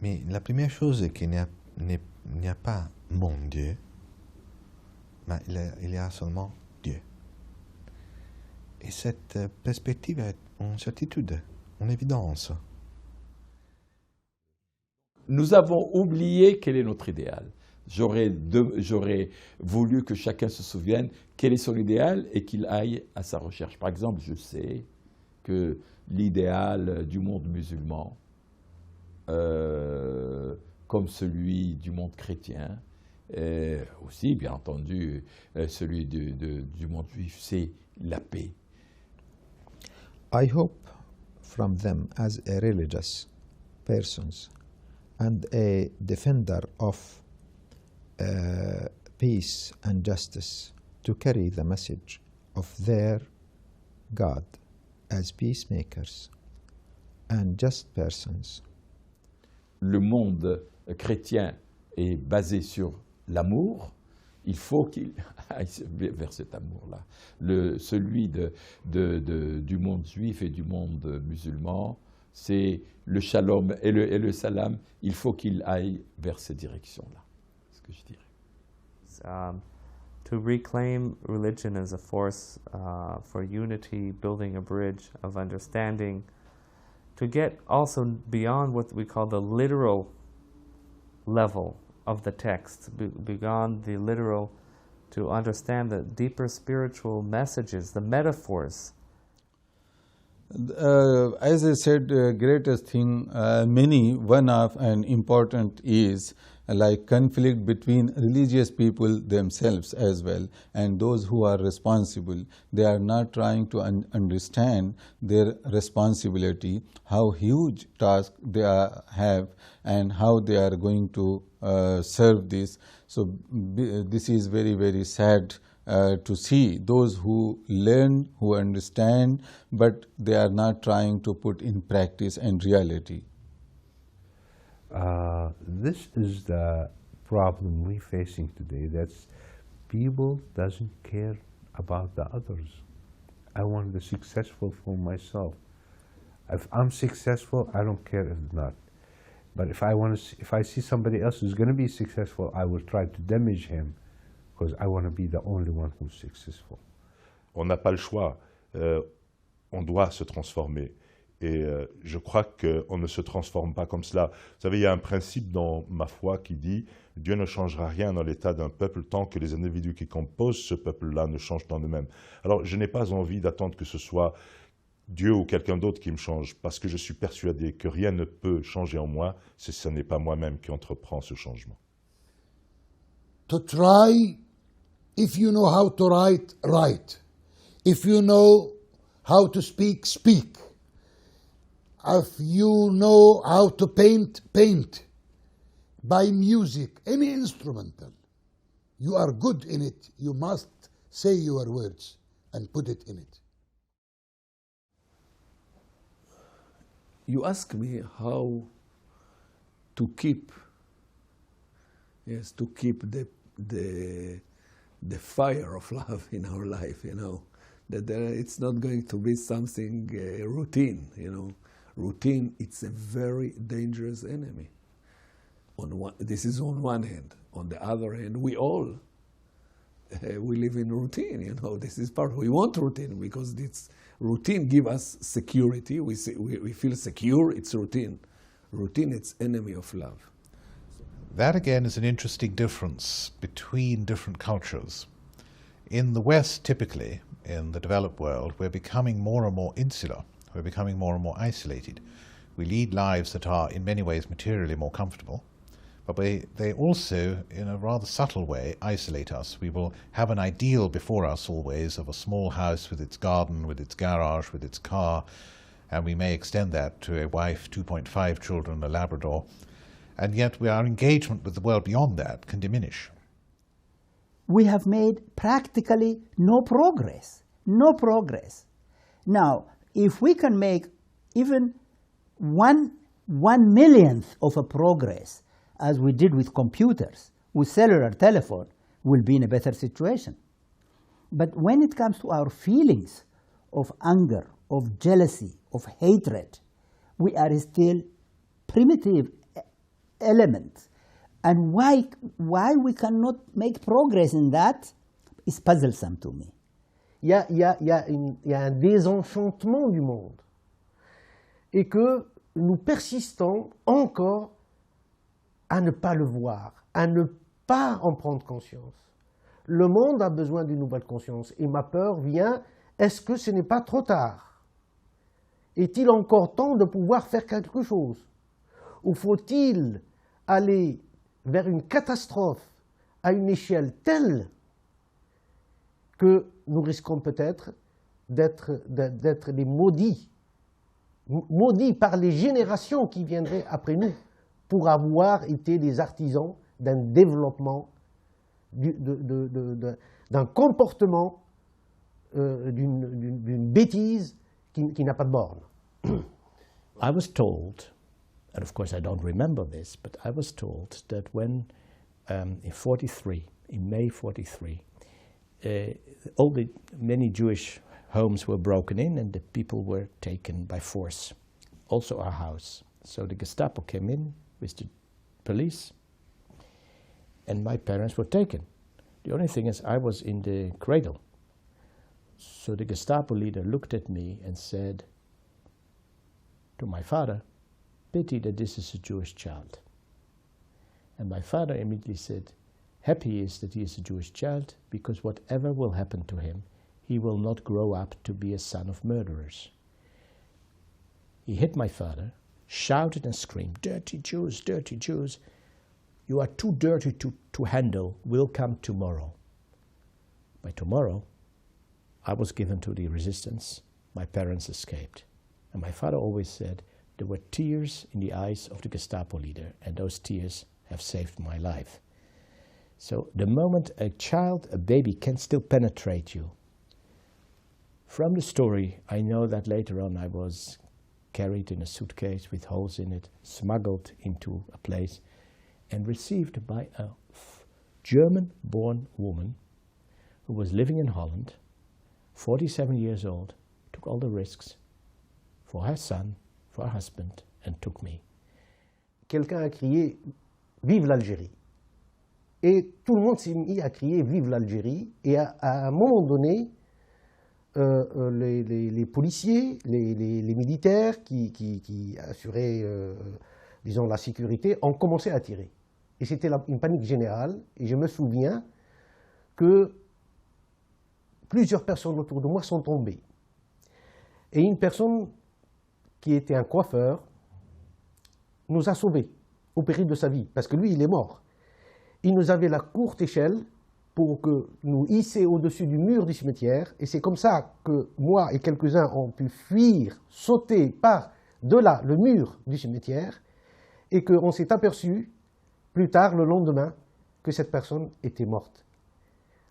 Mais la première chose est qu'il n'y a pas mon Dieu, mais il y a seulement Dieu. Et cette perspective est en certitude, en évidence. Nous avons oublié quel est notre idéal. J'aurais voulu que chacun se souvienne quel est son idéal et qu'il aille à sa recherche. Par exemple, je sais que l'idéal du monde musulman, comme celui du monde chrétien, aussi bien entendu celui du monde juif, c'est la paix. I hope from them as a religious persons and a defender of peace and justice to carry the message of their God as peacemakers and just persons. Le monde chrétien est basé sur l'amour. Il faut qu'il aille vers cet amour-là. Celui du monde juif et du monde musulman, c'est le shalom et le salam. Il faut qu'il aille vers ces directions-là. C'est ce que je dirais. To reclaim religion as a force for unity, building a bridge of understanding, to get also beyond what we call the literal level of the text, beyond the literal, to understand the deeper spiritual messages, the metaphors. As I said, greatest thing, one of and important is like conflict between religious people themselves as well and those who are responsible. They are not trying to understand their responsibility, how huge task they have and how they are going to serve this. So this is very, very sad to see those who learn, who understand, but they are not trying to put in practice and reality. This is the problem we're facing today, that people doesn't care about the others. I want the successful for myself. If I'm successful, I don't care if not. But if I see somebody else who's going to be successful, I will try to damage him because I want to be the only one who's successful. On n'a pas le choix. On doit se transformer. Et je crois qu'on ne se transforme pas comme cela. Vous savez, il y a un principe dans ma foi qui dit « Dieu ne changera rien dans l'état d'un peuple tant que les individus qui composent ce peuple-là ne changent en eux-mêmes. » Alors, je n'ai pas envie d'attendre que ce soit Dieu ou quelqu'un d'autre qui me change, parce que je suis persuadé que rien ne peut changer en moi si ce n'est pas moi-même qui entreprend ce changement. To try, if you know how to write, write. If you know how to speak, speak. If you know how to paint, paint. By music, any instrumental. You are good in it, you must say your words and put it in it. You ask me how to keep the fire of love in our life, you know, that it's not going to be something routine, you know. Routine, it's a very dangerous enemy. This is on one hand. On the other hand, we all we live in routine, you know. This is part. We want routine because this routine gives us security. We feel secure. It's routine. Routine, it's enemy of love. That again is an interesting difference between different cultures. In the West, typically, in the developed world, we're becoming more and more insular. We're becoming more and more isolated. We lead lives that are in many ways materially more comfortable, but they also, in a rather subtle way, isolate us. We will have an ideal before us always of a small house with its garden, with its garage, with its car, and we may extend that to a wife, 2.5 children, a Labrador, and yet our engagement with the world beyond that can diminish. We have made practically no progress, no progress. Now, if we can make even one millionth of a progress as we did with computers, with cellular telephone, we'll be in a better situation. But when it comes to our feelings of anger, of jealousy, of hatred, we are still primitive element. And why we cannot make progress in that is puzzlesome to me. Il y a un désenchantement du monde. Et que nous persistons encore à ne pas le voir, à ne pas en prendre conscience. Le monde a besoin d'une nouvelle conscience. Et ma peur vient, est-ce que ce n'est pas trop tard? Est-il encore temps de pouvoir faire quelque chose? Ou faut-il aller vers une catastrophe à une échelle telle que nous risquons peut-être d'être des maudits par les générations qui viendraient après nous, pour avoir été les artisans d'un développement, d'un comportement, d'une bêtise qui n'a pas de borne. I was told, and of course I don't remember this, but I was told that when in May 43, many Jewish homes were broken in and the people were taken by force, also our house. So the Gestapo came in with the police and my parents were taken. The only thing is I was in the cradle. So the Gestapo leader looked at me and said to my father, "Pity that this is a Jewish child." And my father immediately said, "Happy he is that he is a Jewish child, because whatever will happen to him, he will not grow up to be a son of murderers." He hit my father, shouted and screamed, "Dirty Jews, dirty Jews. You are too dirty to handle. We'll come tomorrow." By tomorrow, I was given to the resistance. My parents escaped. And my father always said there were tears in the eyes of the Gestapo leader, and those tears have saved my life. So the moment a child, a baby, can still penetrate you. From the story, I know that later on I was carried in a suitcase with holes in it, smuggled into a place, and received by a German-born woman who was living in Holland, 47 years old, took all the risks for her son, for her husband, and took me. Quelqu'un a crié « Vive l'Algérie !» Et tout le monde s'est mis à crier « Vive l'Algérie !» Et à un moment donné, les policiers, les militaires qui assuraient, disons, la sécurité, ont commencé à tirer. Et c'était une panique générale. Et je me souviens que plusieurs personnes autour de moi sont tombées. Et une personne qui était un coiffeur nous a sauvés au péril de sa vie, parce que lui, il est mort. Il nous avait la courte échelle pour que nous hisser au-dessus du mur du cimetière, et c'est comme ça que moi et quelques-uns ont pu fuir, sauter par-delà le mur du cimetière, et qu'on s'est aperçu, plus tard, le lendemain, que cette personne était morte.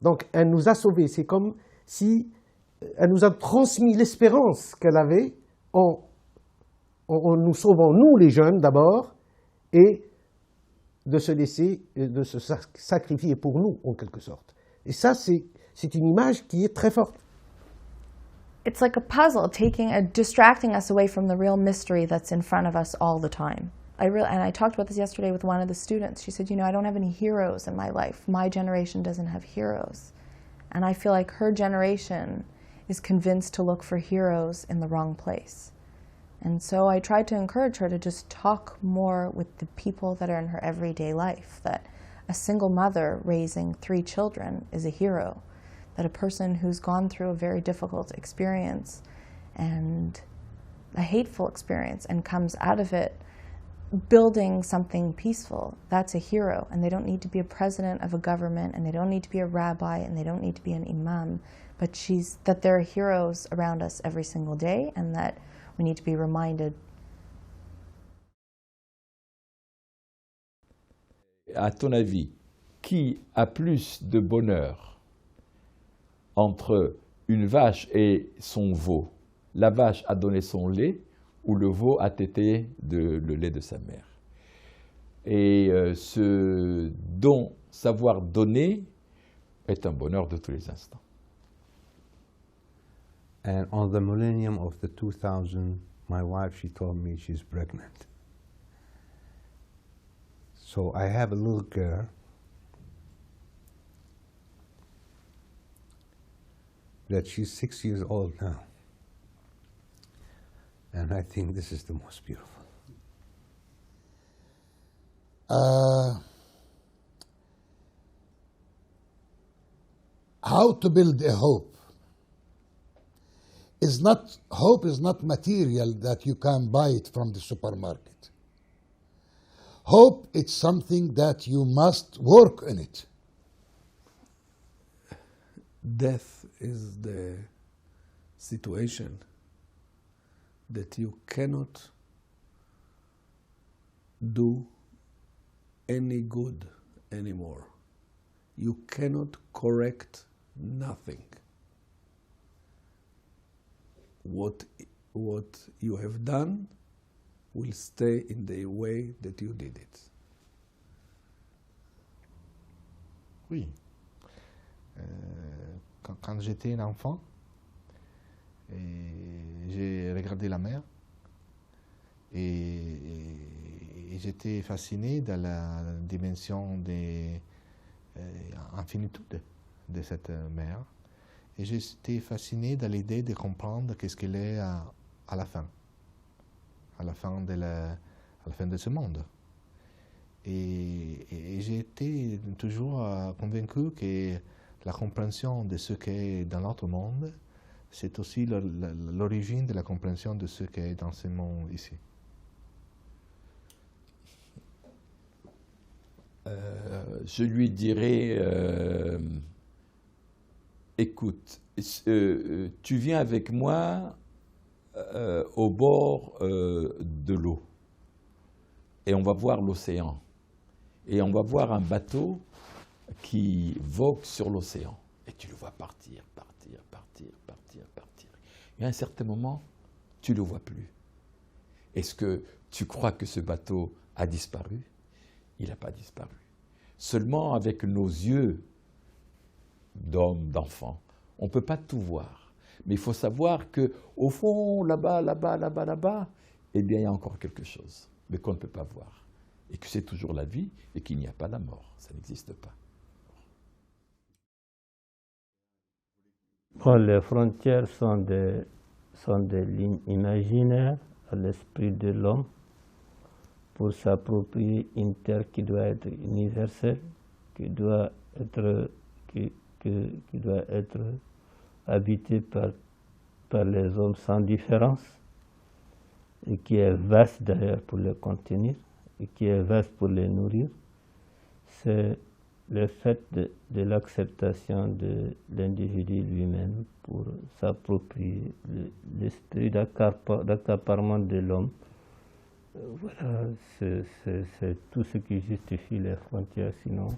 Donc, elle nous a sauvés. C'est comme si elle nous a transmis l'espérance qu'elle avait en nous sauvant, nous les jeunes d'abord, et de se laisser, de se sacrifier pour nous, en quelque sorte. Et ça, c'est une image qui est très forte. It's like a puzzle, distracting us away from the real mystery that's in front of us all the time. And I talked about this yesterday with one of the students. She said, you know, I don't have any heroes in my life. My generation doesn't have heroes. And I feel like her generation is convinced to look for heroes in the wrong place. And so I tried to encourage her to just talk more with the people that are in her everyday life, that a single mother raising 3 children is a hero, that a person who's gone through a very difficult experience and a hateful experience and comes out of it building something peaceful, that's a hero. And they don't need to be a president of a government, and they don't need to be a rabbi, and they don't need to be an imam, but that there are heroes around us every single day, and that we need to be reminded. À ton avis, qui a plus de bonheur entre une vache et son veau? La vache a donné son lait ou le veau a tété le lait de sa mère? Et ce savoir donner est un bonheur de tous les instants. And on the millennium of the 2000, my wife, she told me she's pregnant. So I have a little girl that she's 6 years old now. And I think this is the most beautiful. How to build a hope hope is not material that you can buy it from the supermarket. Hope, it's something that you must work in it. Death is the situation that you cannot do any good anymore. You cannot correct nothing. What you have done will stay in the way that you did it. Oui. Quand j'étais un enfant, j'ai regardé la mer et j'étais fasciné de la dimension de l'infinitude de cette mer. Et j'étais fasciné de l'idée de comprendre qu'est-ce qu'elle est à la fin de ce monde. Et j'ai été toujours convaincu que la compréhension de ce qui est dans l'autre monde, c'est aussi l'origine de la compréhension de ce qui est dans ce monde ici. Je lui dirais, écoute, tu viens avec moi au bord de l'eau et on va voir l'océan et on va voir un bateau qui vogue sur l'océan et tu le vois partir. Et à un certain moment, tu ne le vois plus. Est-ce que tu crois que ce bateau a disparu? Il n'a pas disparu. Seulement avec nos yeux d'hommes, d'enfants, on ne peut pas tout voir. Mais il faut savoir qu'au fond, là-bas, eh bien, il y a encore quelque chose, mais qu'on ne peut pas voir. Et que c'est toujours la vie et qu'il n'y a pas la mort. Ça n'existe pas. Bon, les frontières sont des lignes imaginaires à l'esprit de l'homme pour s'approprier une terre qui doit être universelle, qui doit être habitée par les hommes sans différence, et qui est vaste d'ailleurs pour les contenir, et qui est vaste pour les nourrir. C'est le fait de l'acceptation de l'individu lui-même pour s'approprier l'esprit d'accaparement de l'homme. Voilà, c'est tout ce qui justifie les frontières, sinon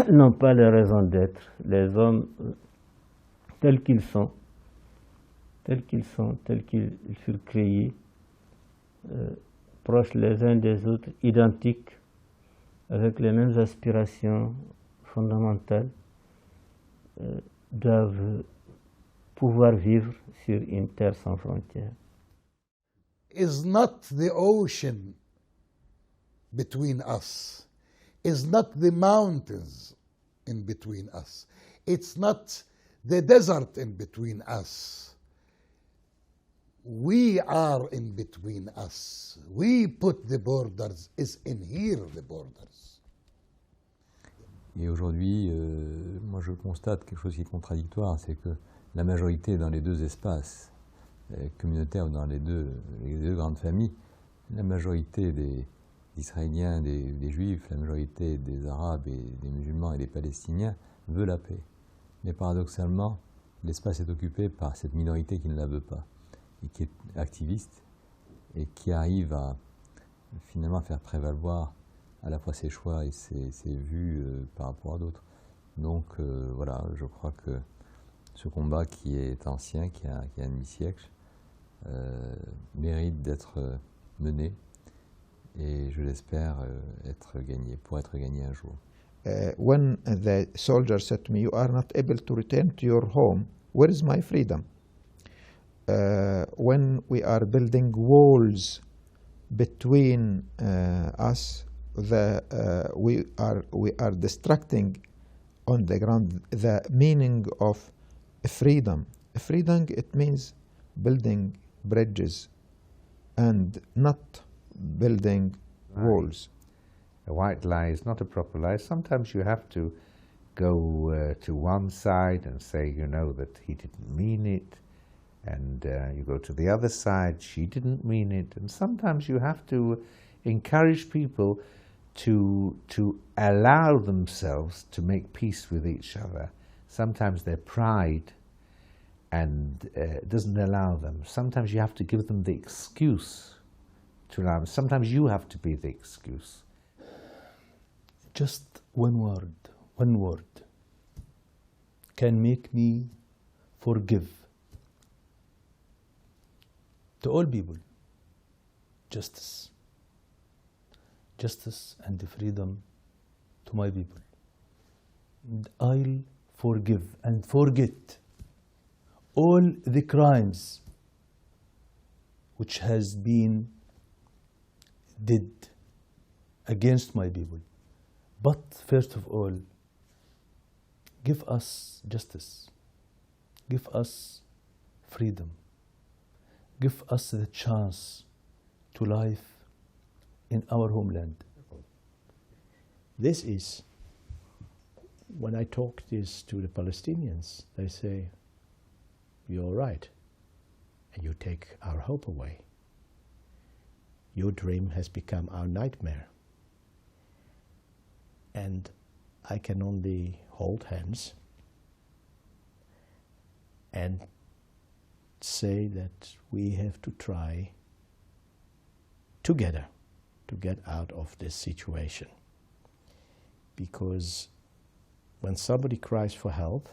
n'ont pas les raisons d'être. Les hommes, tels qu'ils sont, tels qu'ils furent créés, proches les uns des autres, identiques, avec les mêmes aspirations fondamentales, doivent pouvoir vivre sur une terre sans frontières. Is not the ocean between us, is not the mountains in between us, it's not the desert in between us. We are in between us. We put the borders, is in here the borders. Et aujourd'hui, moi je constate quelque chose qui est contradictoire, c'est que la majorité dans les deux espaces communautaires, dans les deux grandes familles, la majorité des Israéliens, des Juifs, la majorité des Arabes et des musulmans et des Palestiniens veut la paix. Mais paradoxalement, l'espace est occupé par cette minorité qui ne la veut pas, et qui est activiste, et qui arrive à finalement faire prévaloir à la fois ses choix et ses vues par rapport à d'autres. Donc voilà, je crois que ce combat qui est ancien, qui a un demi-siècle, mérite d'être mené, et je l'espère pour être gagné un jour. When the soldier said to me, "You are not able to return to your home, where is my freedom?" When we are building walls between us, we are distracting on the ground the meaning of freedom. Freedom, it means building bridges and not building walls. A white lie is not a proper lie. Sometimes you have to go to one side and say, you know, that he didn't mean it, and you go to the other side, she didn't mean it, and sometimes you have to encourage people to allow themselves to make peace with each other. Sometimes their pride and doesn't allow them. Sometimes you have to give them the excuse to allow them. Sometimes you have to be the excuse. Just one word can make me forgive to all people. Justice and freedom to my people. And I'll forgive and forget all the crimes which has been did against my people. But first of all, give us justice, give us freedom, give us the chance to live in our homeland. This is, when I talk this to the Palestinians, they say, you're right, and you take our hope away. Your dream has become our nightmare. And I can only hold hands and say that we have to try together to get out of this situation. Because when somebody cries for help,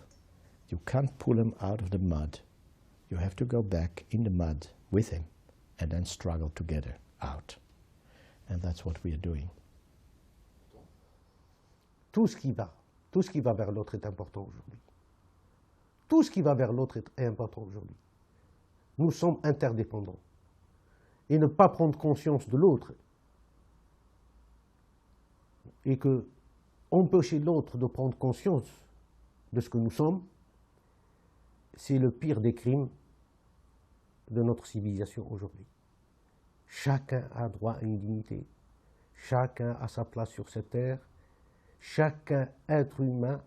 you can't pull him out of the mud. You have to go back in the mud with him and then struggle together out. And that's what we are doing. Tout ce qui va vers l'autre est important aujourd'hui. Tout ce qui va vers l'autre est important aujourd'hui. Nous sommes interdépendants. Et ne pas prendre conscience de l'autre et que empêcher l'autre de prendre conscience de ce que nous sommes, c'est le pire des crimes de notre civilisation aujourd'hui. Chacun a droit à une dignité, chacun a sa place sur cette terre, chaque être humain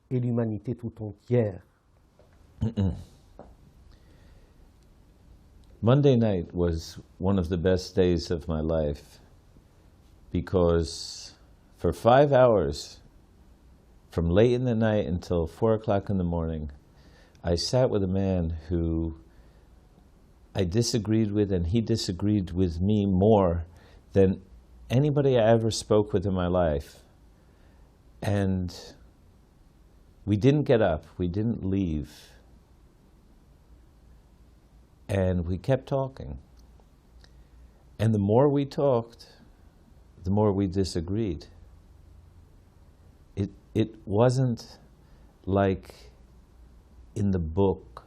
et l'humanité tout entière. Monday night was one of the best days of my life because for 5 hours, from late in the night until 4 o'clock in the morning, I sat with a man who I disagreed with, and he disagreed with me more than anybody I ever spoke with in my life. And we didn't get up, we didn't leave. And we kept talking. And the more we talked, the more we disagreed. It wasn't like in the book,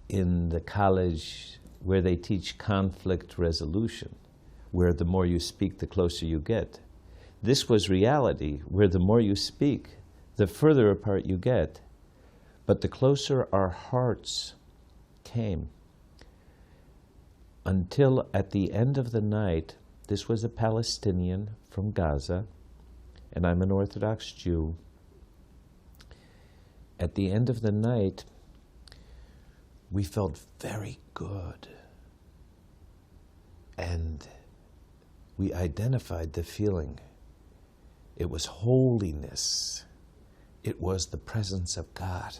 in the college, where they teach conflict resolution, where the more you speak, the closer you get. This was reality, where the more you speak, the further apart you get, but the closer our hearts came. Until at the end of the night, this was a Palestinian from Gaza, and I'm an Orthodox Jew. At the end of the night, we felt very good. And we identified the feeling. It was holiness. It was the presence of God.